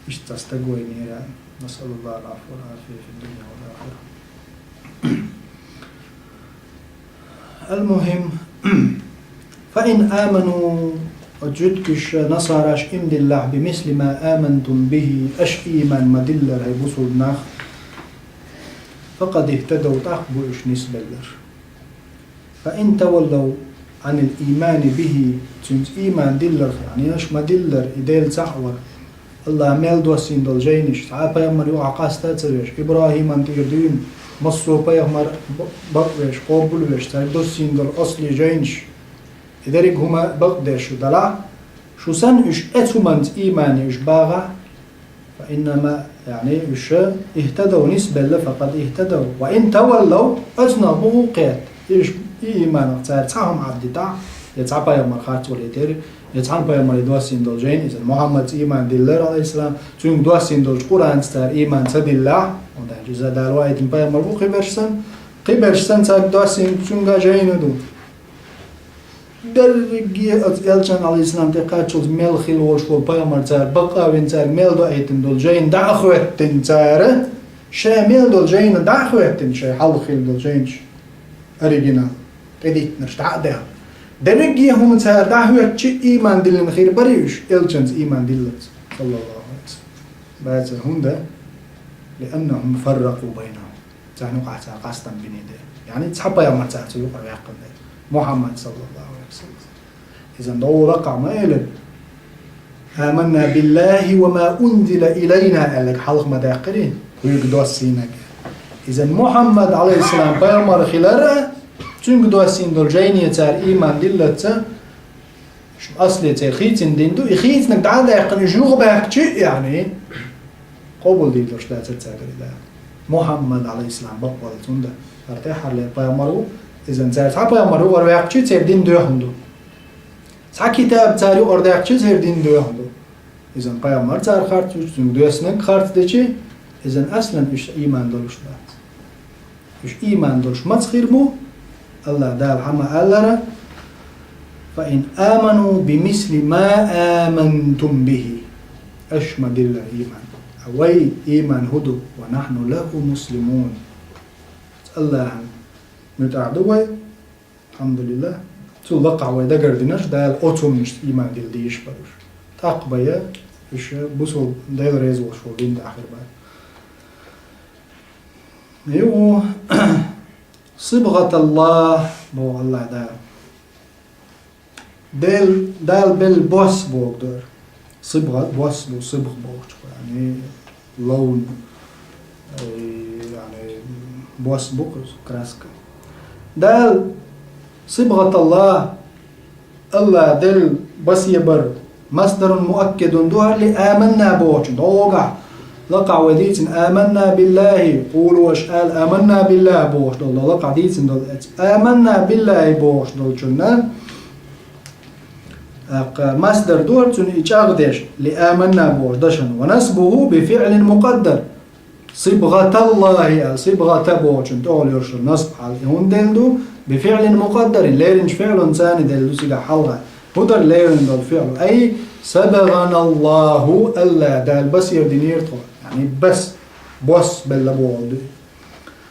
إيش تستقوي نيران نسأل الله العفو والعافية في الدنيا والآخرة. المهم فإن آمنوا وجدكش نصارش إن الله بمثل ما آمنتم به أش إيمان مدلر هيبوصوا الناخ فقد اهتدوا تقبوا إيش نسبة لر فإن تولوا عن الإيمان به تنت إيمان دلر يعني إيش مدلر إديل تعور الله ميل دوسين دول جينش تعال بيامر يوقع قاستا تريش إبراهيم أنت يردين مصر بيامر بقويش قابلوش تعال دوسين دول أصلي جينش إذا هما بقدش دلع شو سن إيش أتمنت إيمان إيش باغا فإنما يعني إيش اهتدوا نسبة له فقد اهتدوا وإن تولوا أجنبوا قيد إيش إيمان تعهم عبد تاع يتعب بيامر خارج وليتير يتعب بيامر دوسين دول جين إذا محمد إيمان دلر عليه السلام تون دوسين دول قرآن ستار إيمان سدلله وده جزء دالوايد بيامر بو قبرشتن تاك دوسين تون جين دو درجي ألشان عليه السلام تقاتل ميل خيل وشلو بيامر تار بقى وين تار ميل دو أيتن دول جين دعوتن تار شامل دول جين دعوتن شيء حل خيل دول جين أريجينا تديت نرجع ده درجي هم تار دعوت شيء إيمان دلنا خير بريش ألشان إيمان دلت صلى الله عليه وسلم بعد هندا لأنهم فرقوا بينهم تعنو قاعد قاستن بيني ده يعني تحب يوم تار تيوقع يعقل محمد صلى الله عليه وسلم إذا دو رقع ما يلد آمنا بالله وما أنزل إلينا قال لك حلق مداقرين ويقدوا السينك إذا محمد عليه السلام بيامر خلالها تنقدوا السين دول جاين يتار إيمان دلتا شو أصلي تخيتن دين دو يخيتنك دعال يقن يجوغ بحق شيء يعني قبل دي دوش لا تتاقري ده محمد عليه السلام بقوة تنده ارتاح اللي بيامروا إذا زارت حبا يمرو ورواقشي تردين دو هندو سا كتاب تاري أرداقشي تردين دو هندو إذا بيامر تار خارت دو اسنك خارت ديشي إذا أصلا إيش إيمان دولش دات إيش إيمان دولش ما تخيرمو الله دال حما ألرا فإن آمنوا بمثل ما آمنتم به أشمد الله إيمان أوي إيمان هدو ونحن له مسلمون الله متعدوه الحمد لله تو لقع ويدقر ديناش دال أوتوم نشت إيمان ديل ديش بروش تاقبيا إيش بوصل ديل ريزو شو دين داخل بعد يو صبغة الله بو الله دال بل بوس بوغدر صبغة وصل وصبغ بوش يعني لون يعني بوس بوكس كراسكا دال صبغة الله الله دل بس يبر مصدر مؤكد دوها اللي آمنا بوش دوغا لقع وديتن آمنا بالله قولوا وشقال آمنا بالله بوش دول لقع ديتن دول آمنا بالله بوش دول جنان مصدر دول تن إيجاغدش لآمنا بوش دشن ونسبه بفعل مقدر صبغة الله صبغة بوش دول يرشل نصب على هون دلدو بفعل مقدر ليرنج فعل ثاني دلدو سيقا حلغة هدر ليرنج دول فعل أي سبغنا الله ألا دال بس يردينير طول يعني بس بوس باللبوض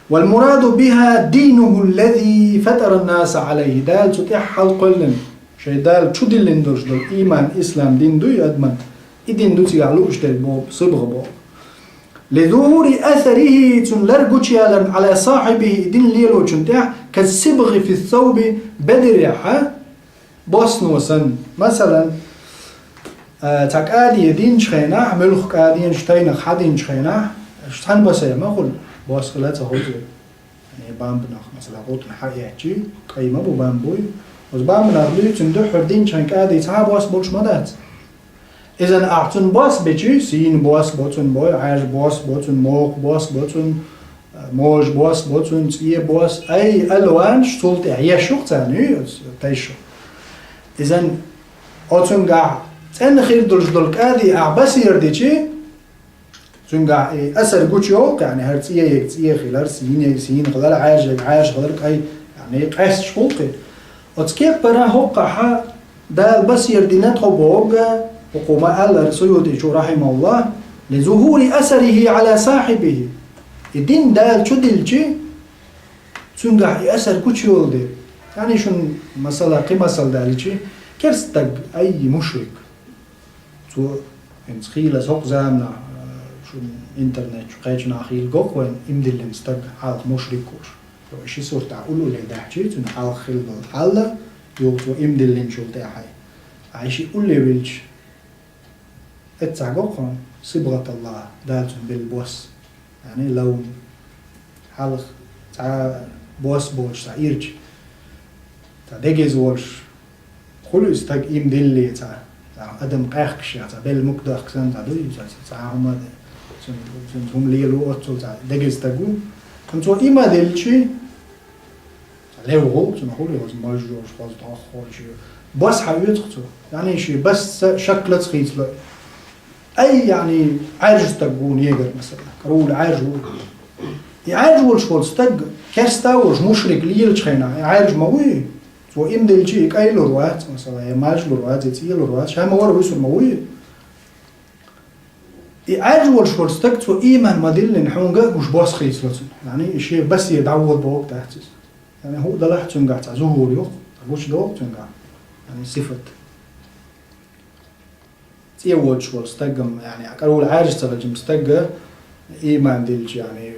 والمراد بها دينه الذي فطر الناس عليه دال تتيح حلق لن شيء دال شو دلن دوش دل إيمان إسلام دين دو يدمن إدين دو تيعلوش دل بوب صبغ بوب لظهور أثره تنلرقوش على صاحبه دين ليلو تنتيح كالصبغ في الثوب بدريحة بوس نوسن مثلا تاك آدي دين شخينا ملخ آدين شتين خادين شخينا شتان بسيا ما أقول بوس خلاصة هوجي يعني بامبناخ مثلا قلت حياتي قيمة بو بامبوي وز بامبناخ لي تندو حردين شخينك آدي تعا بوس بولش مدات إذن أعطن بوس بيجي سين بوس بوتن بوي عاج بوس بوتن موق بوس بوتن موج بوس بوتن تيه بوس أي ألوان شتولت يشوق تاني تيشو إذن أعطن قاع تن خير درج دلك آدي أعبس يرديشي تنقع أسر قوتشو يعني هرتيه يكتيه خلال سين خلال عاج خلالك أي يعني قاس شقوقي وتكيق برا هوقع دال بس يردينات خبوغ وقوما ألا رسيودي شو رحمه الله لظهور أثره على صاحبه الدين دال شو دلشي تنقع أسر قوتشو دي يعني شون مسألة قيمة دالشي كرستق أي مشرك تو انتخيل سوق زامنا شو انترنت شو قايتنا خيل قوق وين امدل نستق حالق مشركوش لو اشي صورت عقولو لي داحجي تون حالق خيل بالحالة يوتو امدل نشو تاحي عايشي قولي ويلش اتسع قوقهم صبغة الله داتون بالبوس يعني لون حالق تاع بوس بوش تاع إيرج تاع ديجيز وولش خلو استق امدل لي تاع أدم قاخش يعني بل مقدار كسان تعدي تعهم هم ليلو أتصل تع دقيس تقول كنتوا إما دلشي ليه تنقول يوز ماجور خلاص تأخر شيء بس حبيت خطو يعني شيء بس شكل تخيط له أي يعني عاجز تقول يقدر مثلا كرول عاجز يعاجز والشغل استق كاستاوج مشرك ليل تخينا عاجز موي تو إم دلشي كأي لروات مثلا يماج لروات يتيه لروات شام ورا ويسون موي يعاجز والشغل استق تو إيمان مدل نحونجا مش باس خيس لسون يعني شيء بس يدعوض بوق تحتس يعني هو ده لح تنقع تعزوه اليوم تعوش دوق تنقع يعني صفة تيوج شغل استقم يعني أقول عاجز ترجم استقى إيمان دلشي يعني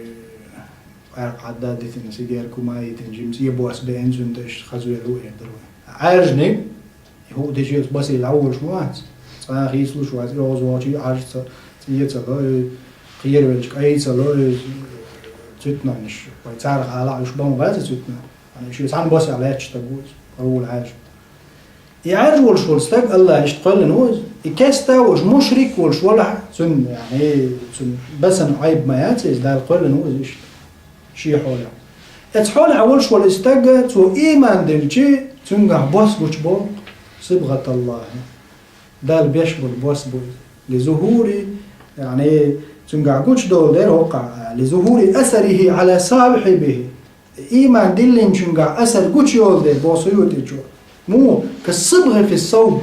عداد ديتنا سيجار كوماي تنجيم سيبواس بينزون دش خزوي روح يدروه عارجني هو دشي بس الأول شوات صار خيسلو شوات روز واتي عارج تيجي خير بلش أي صلوا تتنا نش ويتعرف على عش بام غاز تتنا يعني شو يسعن بس على هاتش تقول أول عاج يعرج والشول استق الله يشتغل لنوز يكستا وش مشرك والش ولا سن يعني سن بس عيب ما ياتي ده القول لنوز إيش شيء حوله اتحول عولش والاستجا تو إيمان دلشي تنجح بوس بوشبو صبغة الله ده اللي بيشبه البوس بو لظهوري يعني تنجح قوش دول دير وقع لظهور أثره على صاحبه إيمان دلين تنجح أثر قوش يول دير بوصيوتي جو مو كالصبغة في الصوب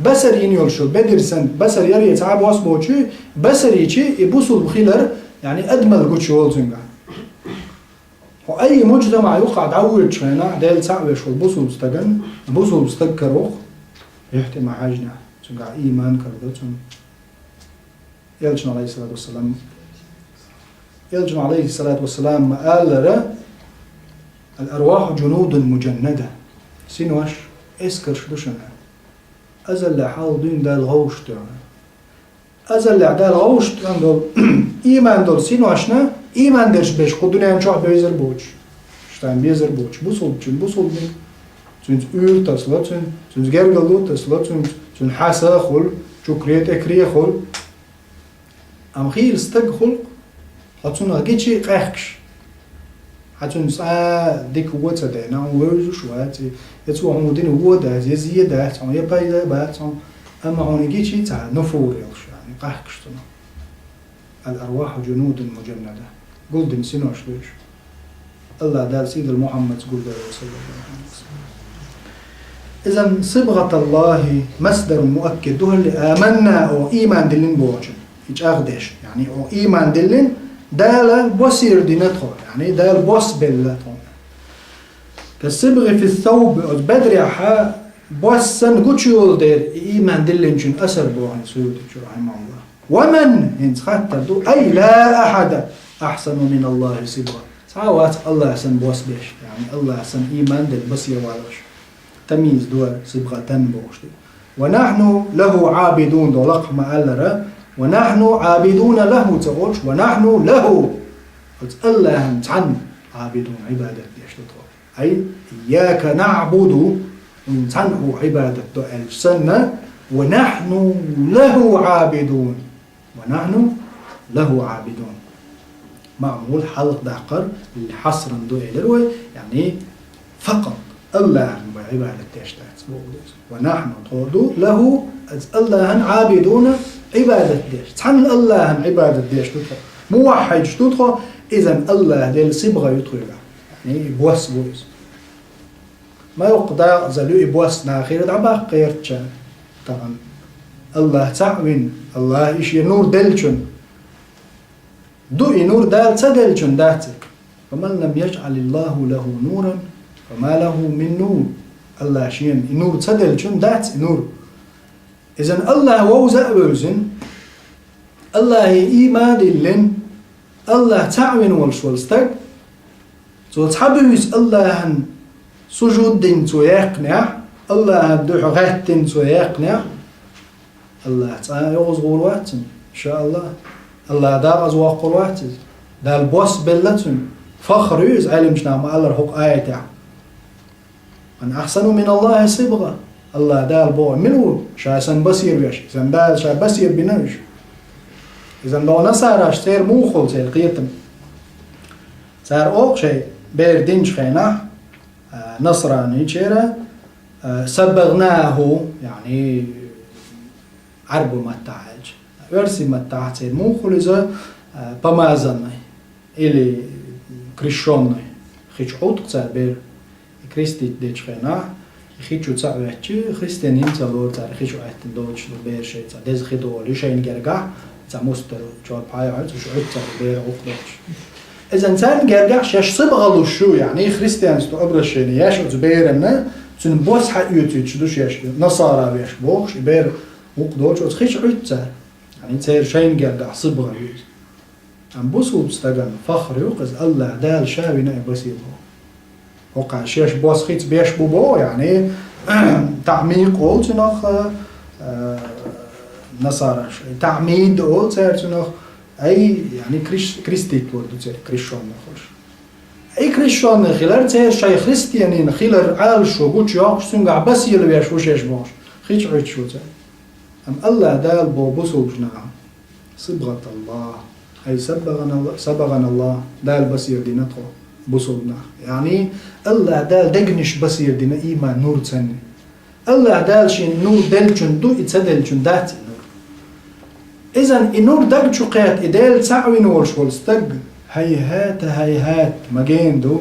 بسر ينيولشو بدر سن بسر يري يتعب واسبوشي بسر يشي يبوسوا بخيلر يعني أدمل قوش يول تنجح وأي مجتمع يقع دعوة شينا ديل تعويش والبوصل بستجن البوصل بستكروخ يحتي مع حاجنا تنقع إيمان كردتهم يلجن عليه الصلاة والسلام يلجن عليه الصلاة والسلام قال له الأرواح جنود مجندة سينوش اسكر شدوشنا أزل لحال دين دا الغوش تاعنا أزل عدال غوشت عندهم إيمان دول سينو عشنا إيمان درش بيش خدونا نشوح بيزر بوش شتان بيزر بوش بوصل بين تون أول تسلا تون جرجلو تسلا تون حاسة خل شو كريت أكريه خل أم خير استق خل هاتون أجيت شيء قاحش هاتون ساعة ديك هو تدينا وورج شوات يتوه مودين هو ده زيادة تون يبايدا باتون أما هون أجيت شيء تاع نفور يلش يعني قاحش تنا الأرواح جنود مجندة قلت نسينو شويش الله دار سيد المحمد قول ده صلى الله عليه وسلم إذا صبغة الله مصدر مؤكد ده اللي آمنا أو إيمان دلين بوجن هيج أغدش يعني أو إيمان دلين دال بصير دينتهم يعني دال بص بلتهم كالصبغ في الثوب بدري حا بوسن قتشول دير إيمان دلين شن أثر بوعن سيودي رحمه الله ومن هنس خاطر دو أي لا أحد أحسن من الله صبغة ساوات الله أحسن بوس بيش يعني الله أحسن إيمان دل بصير والش تمييز دور صبغة بوش ونحن له عابدون دولق ما ألرا ونحن عابدون له تقولش ونحن له الله تعن عابدون عبادة ديش أي إياك نعبد تعن عبادة السنة ونحن له عابدون ونحن له عابدون معمول حلق دعقر اللي حصرا دو إلروي يعني فقط الله بعبادة ديش ونحن طردو له الله عابدون عبادة ديش تحن الله عبادة ديش تدخل موحد تدخل إذن الله ديل صبغة يدخل يعني بوس ما يقدر زلو بوس ناخير دعبا قيرتش طبعا الله تعوين الله إشي نور دلشن دو نور دال تدلشن داتك فمن لم يجعل الله له نورا فما له من نور الله شين نور تدلشن دات نور إذن الله ووزع بوزن الله إيمان اللين الله تعوين والشولستك تو تحبوز الله سجود دين تو يقنع الله دوح غات تو يقنع الله تعالى يغزغور واتن إن شاء الله الله دا أزواق واتن دا البوس بلتن فخر يز علم شنام الله حق آية من أحسن من الله صبغة الله دا البوع منو شاسن بصير بيش إذن دا شا بصير بنوش إذن دا نصارش تير موخل تير قيتم سار أوق شيء بير دينش خينا نصراني تيرا سبغناه يعني عربو متعج ورسي متعج تير موخل إذا بمازن إلي كريشون خيش عوتق تير بير كريستي ديش خينا خيشو تعويتشي خريستيانين تلور تار خيشو عتن دوتش بير شيء تار دز خيدو ليشين جرجع تار مستر جواب هاي عت وشو عت تار بير وقتش إذا إنسان جرجع شش صبغة لشو يعني خريستيان ستو أبرز شيء ياش بير إنه تن بوس حقيقي تشدوش ياش نصارى بيش بوش بير وقتش وخيش عت تار يعني تار شين جرجع صبغة يوز عم بوسو بستجن فخر يوقز الله دال شابي ناي بسيطه وقع شيش بوس خيت بيش بوبو يعني تعميق قلت نخ نصارى تعميد قلت نخ أي يعني كريستيت وردو تير كريشون نخش أي كريشون خلال تير شيء خريستيانين خلال عال شو بوش ياقش سنقع بس يلبيش وشيش باش خيش عيد شو تير أم الله دال بوبوسو بجناع صبغة الله أي سبغنا الله دال بصير دينته بصلنا يعني الله دال دقنش بصير دينا إيمان نور تسني الله دال شين نور دلشن دو إتسدلشن دات نور إذن النور دقشو قيات إدال تعوين ورشول استق هيهات مجين دو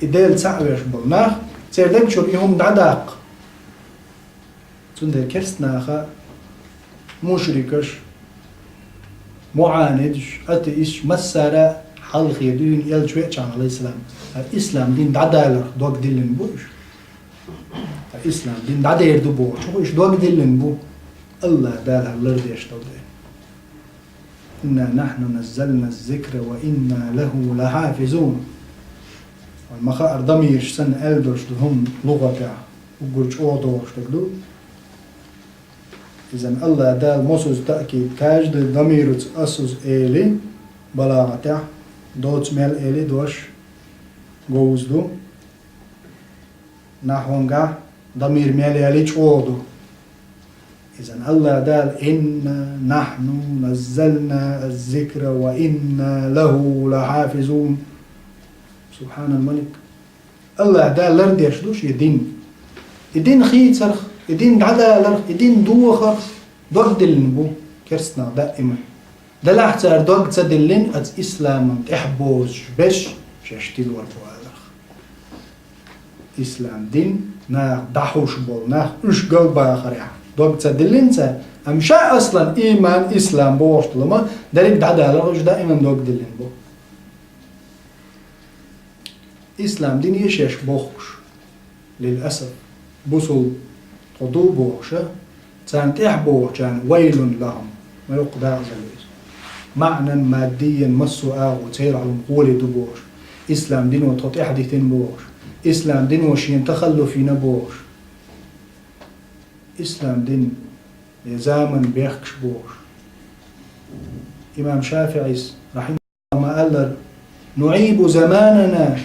إدال تعويش بالناخ تير دقشو إيهم دعداق تندر كرسناخا مشركش معاندش أتيش مسارة حلق يدين يلجوئ عن الإسلام الإسلام دين دعدالر دوك دلن بوش الإسلام دين دعدير دو بوش وإيش دوك دلن بو الله دالها الأرض يشتغل إنا نحن نزلنا الذكر وإنا له لحافظون والمخاء ضمير سن ألدرش هم لغة وقرش أوضوش تقدو إذن الله دال موسوس تأكيد كاجد ضمير أسوس إلي بلاغته دوت ميل إلي دوش جوزدو نحونجا ضمير ميل إلي تشودو إذن الله دال إنا نحن نزلنا الذكر وإنا له لحافظون سبحان الملك الله دال لرديش دوش يدين خيت سرخ يدين عدالة يدين دوخر دردلن بو كرسنا دائما دلعت سار دوغ تدلن از إسلام تحبوز بش شاشتيل وربوالخ إسلام دين ناخ دحوش بول ناخ إش قلبا آخريا دوغ تدلن سا أمشا أصلا إيمان إسلام بوشت لما دارك عدالة وش دائما دوغ دلن بو إسلام دين يشيش بوخش للأسف بوصل قدو بوخشة تان تحبوه كان ويل لهم ما يقدر زلوز معنى ماديا مسو آغو تير على مقولة دبوش إسلام دين وتطيح ديتين بوش إسلام دين وشين تخلفين بوش إسلام دين يزامن بيخكش بوش إمام شافعي رحمه الله ما قال نعيب زماننا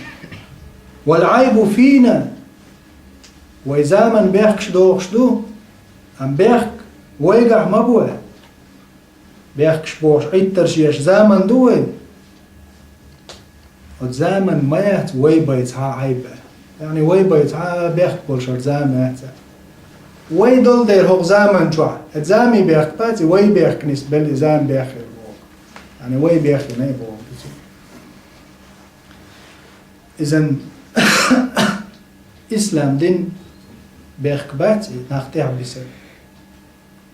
والعيب فينا ويزامن بيخكش دوخش دو أم بيخك ويقع مبوه بيخكش بوش عيد ترشيش زامن دوه وزامن ميت ويبيتها عيبه يعني ويبيتها بيخك بولشر زامن ويدل دير هو زامن شوع الزامي بيخك باتي ويبيخك نسبة لزام بيخك يعني ويبيخك نيبوه إذن إسلام دين بيخك باتي ناختيها بسر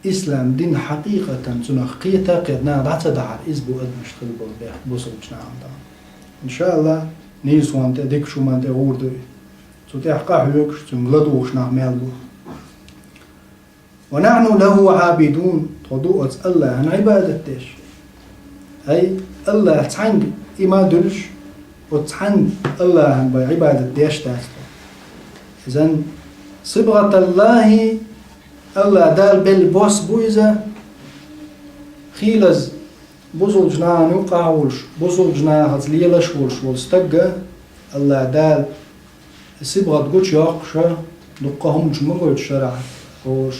إسلام دين حقيقة تنخقيتا قدنا دعتا دعال إزبو أدمش تلبو بيخ بوصل بشنا عمدا إن شاء الله نيسو أنت ديك شو ما أنت غوردو تتيح قاحيوك تنغلدوش نعمل بو ونحن له عابدون تضوء الله عن عبادتش أي الله تعنق إما دلش وتعنق الله عن عبادة ديش تاستا إذن صبغة الله الله دال بالبوس بويزا خيلز بوزل جنا نوقعولش بوزل جنا هتليلش ولش والستقى الله دال صبغة قوش يقشا دقهم جمعوا الشرع هو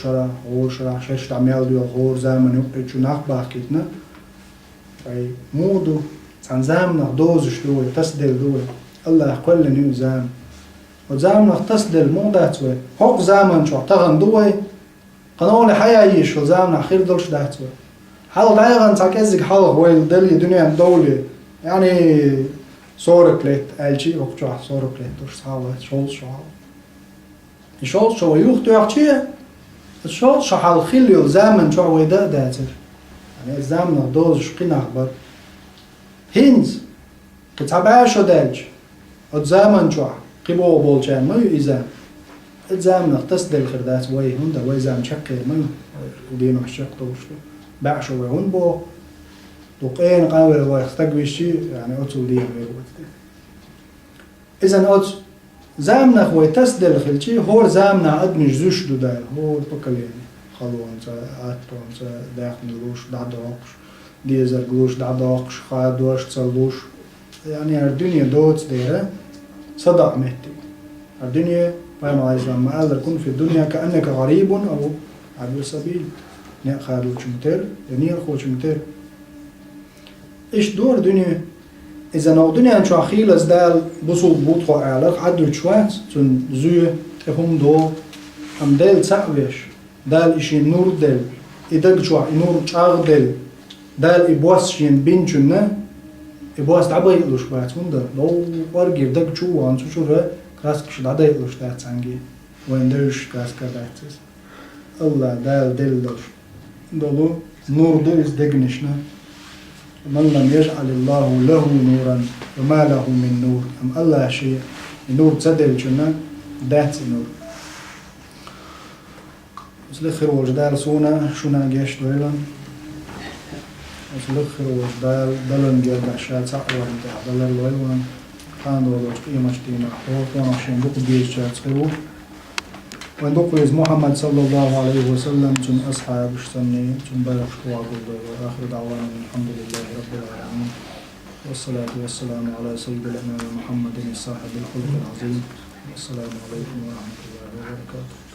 شرع شش تعمل ديال غور زمن يقعد ناق باكيتنا أي مودو عن زمن دوزش دوي تصدل دوي الله كل نيو زمن وزمن تصدل موداتوي حق زمن شو تغن دوي قانون الحياة يشو زمن أخير دولش داتوي حال دايغن تاكزك حال ويل دلي دنيا دولي يعني صورة كليت ألشي وقتها صورة كليت دوش صعبة شول شو يوخ يحكيه الشول شو حال خليو زمن شو ويدا داتر يعني الزمن دوز شقين أخبار هينز كتابع شو دالج الزمن شو قبوا بولجان ما يزام الزمن تصدل خردات وي هوندا وي زام شقير ما ودينو حشق دوشو بعشو ويهون بو دوقين قاول ويختقوي الشيء يعني أتو دين ويقوت إذن أتو زامنا خوي تصدل خلشي هو زامنا أدمج زوش دو دال هو بكليني خلوان تا أتون تا داخل لوش دعداقش ديزر قلوش دعداقش خادوش تصلوش يعني الدنيا دوت ديره صدق مهتي الدنيا فهم عليه السلام ما قال كن في الدنيا كأنك غريب أو عبر السبيل نأخذ وشمتر ينير خوشمتر إيش دور دنيا إذا نو دنيا شو أخيل دال بصل بوت خالق عدو شوات تون زوج هم دو هم دل سعوش دال إشي نور دل إدق شو نور شاغ دل دال إبواس شين بينشنا إبواس تعبي لوش بعد هندا لو ورقي دق شو وان شو رأ كاسك شو دادا لوش ده تانجي وين درش كاسك داتس الله دال دل دوش دلو نور دل إزدقنشنا من لم يجعل الله له نورا وما له من نور أم الله شيء نور تصدل جنا دات نور مسلخر وجدال سونا شونا جيش دويلا مسلخر وجدال دلن جيل بحشات سعوان دلن لويلوان خان دولوش قيمة شتينا حوط وانا شين بوك بيش جات سخيرو Und dokuz Muhammad sallallahu alaihi wasallam zum ashab ishtanni zum barak shkua gulda wa akhir da'wana alhamdulillahi rabbil alamin wassalatu wassalamu ala sayyidil anam Muhammadin sahib al-khuluq al-azim. Assalamu alaikum wa rahmatullahi wa barakatuh.